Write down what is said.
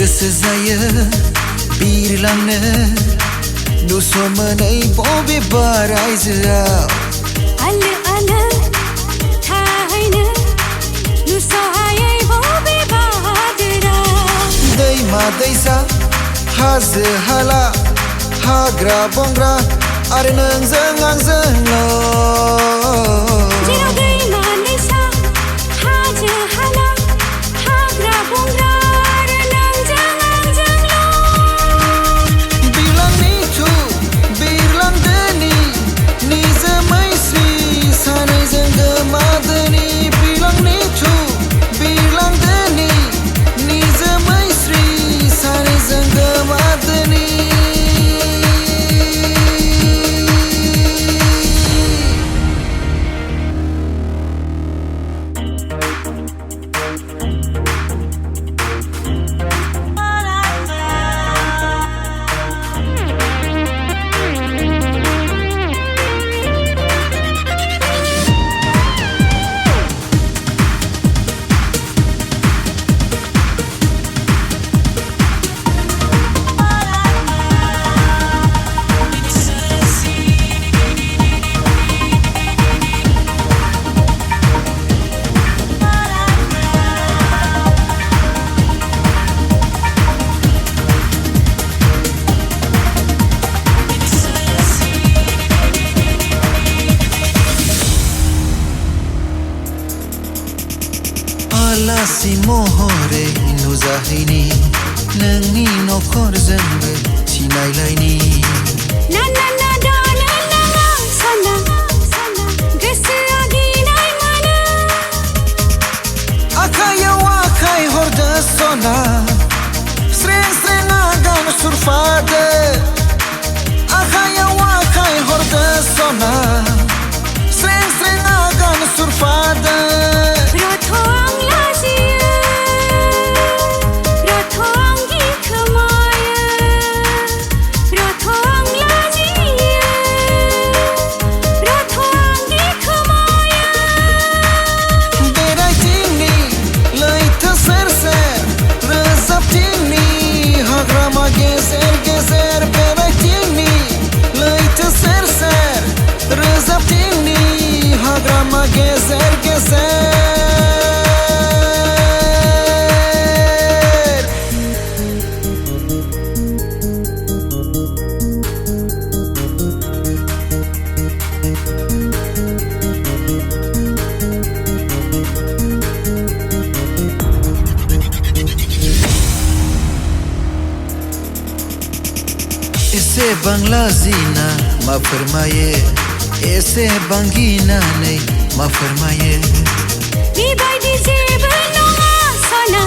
गोसो जायो बिरलांनो नुस'मोनै बबेबा रायजोआव आलो आलो थाहैनो नुस'हायै बबेबा हादोराव दैमा दैसा हाजो हाला हाग्रा बंग्रा आरो नोंजों आंजोंल' जेराव दैमा दैसा हाजो हाला हाग्रा बंग्रा आरो नोंजों आंजोंल' बिरलांनिथु बिरलांदोनि निजोमै स्रि सानैजों गोमादोनि बिरलांनिथु बिरलांदोनि निजोमै स्रि सानैजों गोमादोनि आलासि महरै नुजाहैनि नोंनि नखरजोंबो सिनायलायनि ना ना ना दानो नाङा साना गोसोआ गिनाय मोनो आखायाव आखाय हरदो सना स्रें स्रें आगान सुरफादो आखायाव आखाय हरदो सना स्रें स्रें आगान सुरफादो रथ' आं लाजियो रथ' आं गिखोमायो रथ' आं लाजियो रथ' आं गिखोमायो बेरायथिंनि लैथो सेर सेर रोजाबथिंनि हाग्रामा गेजेर गेजेर बेरायथिंनि लैथो सेर सेर रोजाबथिंनि हाग्रामा गेजेर गेजेर एसेबां लाजिना मा फोरमायो एसेबां गिनानै मा फोरमायो बेबायदि जेबो नङा साना